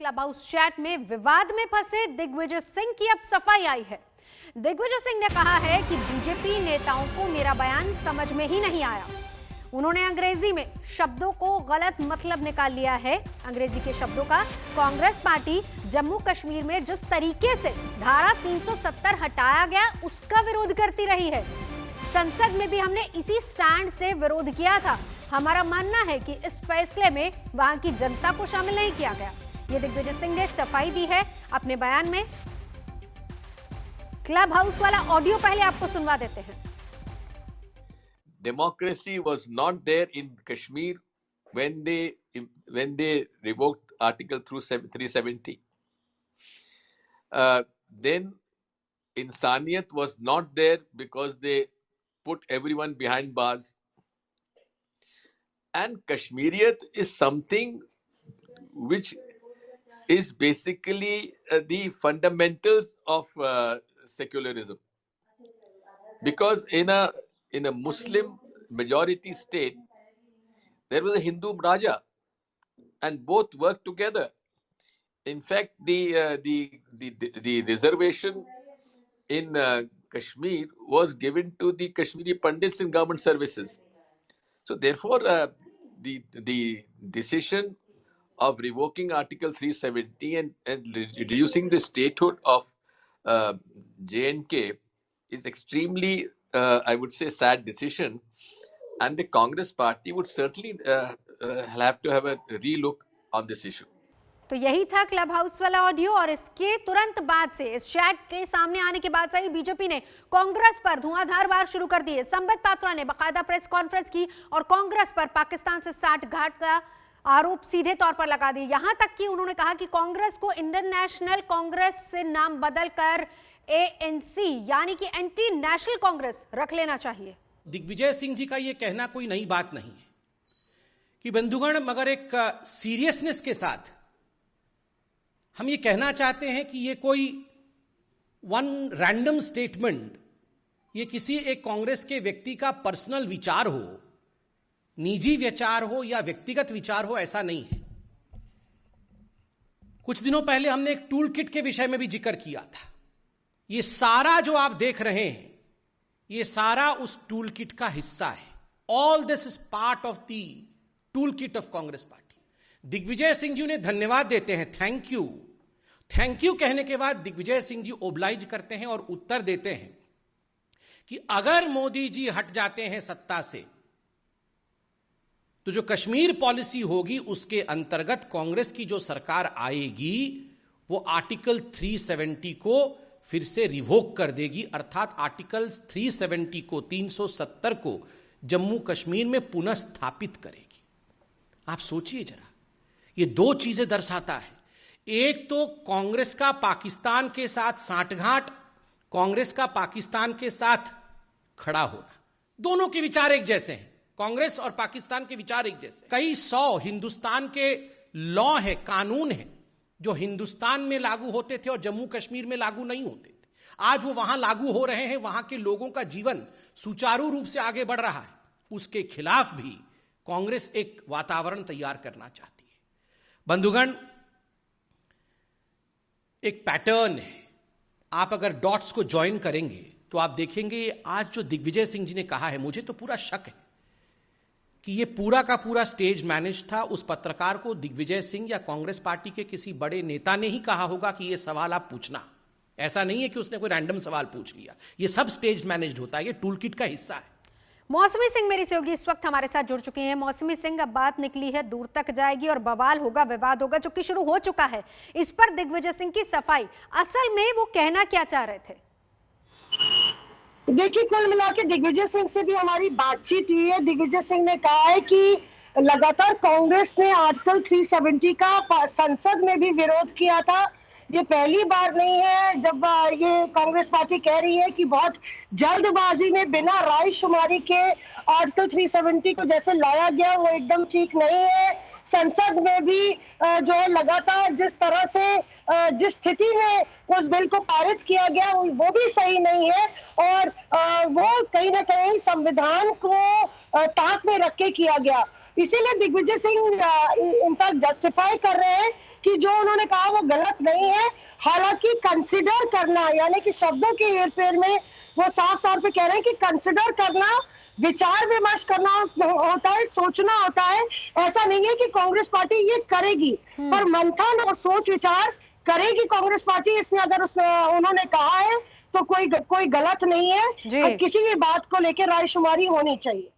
Club house chat में विवाद में फंसे दिग्विजय सिंह की अब सफाई आई है। दिग्विजय सिंह ने कहा है कि बीजेपी नेताओं को मेरा बयान समझ में ही नहीं आया। उन्होंने अंग्रेजी में शब्दों को गलत मतलब निकाल लिया है। अंग्रेजी के शब्दों का कांग्रेस पार्टी जम्मू कश्मीर में जिस तरीके से धारा 370 हटाया गया उसका विरोध करती रही है। संसद में भी हमने इसी स्टैंड से विरोध किया था। हमारा मानना है कि इस फैसले में वहां की जनता को शामिल नहीं किया गया। ये दिग्विजय सिंह ने सफाई दी है अपने बयान में। क्लब हाउस वाला ऑडियो पहले आपको सुनवा देते हैं। Democracy was not there in Kashmir when they revoked Article 370. Then Insaniyat was not there because they put everyone behind bars. And Kashmiriyat is something which is basically the fundamentals of secularism. Because in a Muslim majority state, there was a Hindu Raja, and both worked together. In fact, the reservation in Kashmir was given to the Kashmiri Pandits in government services. So therefore, the decision of revoking Article 370 and reducing the statehood of J&K is extremely, I would say, sad decision, and the Congress party would certainly have to have a relook on this issue. तो यही था club house वाला audio, और इसके तुरंत बाद से, इस चैट के सामने आने के बाद से ही बीजेपी ने कांग्रेस पर धुआंधार वार शुरू कर दिए। संबित पात्रा ने बाकायदा प्रेस कॉन्फ्रेंस की और कांग्रेस पर पाकिस्तान से साठगांठ का आरोप सीधे तौर पर लगा दिए। यहां तक कि उन्होंने कहा कि कांग्रेस को इंडियन नेशनल कांग्रेस से नाम बदलकर ANC यानी कि एंटी नेशनल कांग्रेस रख लेना चाहिए। दिग्विजय सिंह जी का यह कहना कोई नई बात नहीं है कि बंधुगण, मगर एक सीरियसनेस के साथ हम ये कहना चाहते हैं कि ये कोई वन रैंडम स्टेटमेंट, ये किसी एक कांग्रेस के व्यक्ति का पर्सनल विचार हो, निजी विचार हो या व्यक्तिगत विचार हो, ऐसा नहीं है। कुछ दिनों पहले हमने एक टूल किट के विषय में भी जिक्र किया था। ये सारा जो आप देख रहे हैं, ये सारा उस टूल किट का हिस्सा है। All this is part of the toolkit of Congress party. Digvijay Singh ji ने धन्यवाद देते हैं, थैंक यू। थैंक यू कहने के बाद दिग्विजय सिंह जी ओब्लाइज करते हैं और उत्तर देते हैं कि अगर मोदी जी हट जाते हैं सत्ता से तो जो कश्मीर पॉलिसी होगी उसके अंतर्गत कांग्रेस की जो सरकार आएगी वो आर्टिकल 370 को फिर से रिवोक कर देगी, अर्थात आर्टिकल 370 को 370 को जम्मू कश्मीर में पुनः स्थापित करेगी। आप सोचिए जरा, ये दो चीजें दर्शाता है। एक तो कांग्रेस का पाकिस्तान के साथ साठगांठ, कांग्रेस का पाकिस्तान के साथ खड़ा होना, दोनों के विचार एक जैसे हैं। कांग्रेस और पाकिस्तान के विचार एक जैसे। कई सौ हिंदुस्तान के लॉ है, कानून है, जो हिंदुस्तान में लागू होते थे और जम्मू कश्मीर में लागू नहीं होते थे। आज वो वहां लागू हो रहे हैं, वहां के लोगों का जीवन सुचारू रूप से आगे बढ़ रहा है। उसके खिलाफ भी कांग्रेस एक वातावरण तैयार करना चाहती है। बंधुगण, एक पैटर्न है। आप अगर डॉट्स को ज्वाइन करेंगे तो आप देखेंगे आज जो दिग्विजय सिंह जी ने कहा है, मुझे तो पूरा शक है कि ये पूरा का पूरा स्टेज मैनेज था। उस पत्रकार को दिग्विजय सिंह या कांग्रेस पार्टी के किसी बड़े नेता ने ही कहा होगा कि ये सवाल आप पूछना। ऐसा नहीं है कि उसने कोई रैंडम सवाल पूछ लिया। ये सब स्टेज मैनेज्ड होता है, ये टूल किट का हिस्सा है। मौसमी सिंह मेरी सहयोगी इस वक्त हमारे साथ जुड़ चुके हैं। मौसमी सिंह, अब बात निकली है, दूर तक जाएगी और बवाल होगा, विवाद होगा, जो कि शुरू हो चुका है। इस पर दिग्विजय सिंह की सफाई, असल में वो कहना क्या चाह रहे थे? देखिए, कुल मिला के दिग्विजय सिंह से भी हमारी बातचीत हुई है। दिग्विजय सिंह ने कहा है कि लगातार कांग्रेस ने आर्टिकल 370 का संसद में भी विरोध किया था। ये पहली बार नहीं है जब ये कांग्रेस पार्टी कह रही है कि बहुत जल्दबाजी में बिना राय शुमारी के आर्टिकल 370 को जैसे लाया गया वो एकदम ठीक नहीं है। संसद में भी जो है लगातार जिस तरह से जिस स्थिति में उस बिल को पारित किया गया वो भी सही नहीं है, और वो कहीं ना कहीं संविधान को ताक में रख के किया गया। इसीलिए दिग्विजय सिंह इनफैक्ट जस्टिफाई कर रहे हैं कि जो उन्होंने कहा वो गलत नहीं है। हालांकि कंसिडर करना, यानी कि शब्दों के हेरफेर में वो साफ तौर पे कह रहे हैं कि कंसिडर करना, विचार विमर्श करना होता है, सोचना होता है। ऐसा नहीं है कि कांग्रेस पार्टी ये करेगी, पर मंथन और सोच विचार करेगी कांग्रेस पार्टी। इसमें अगर उन्होंने कहा है तो कोई गलत नहीं है। जी। और किसी भी बात को लेकर रायशुमारी होनी चाहिए।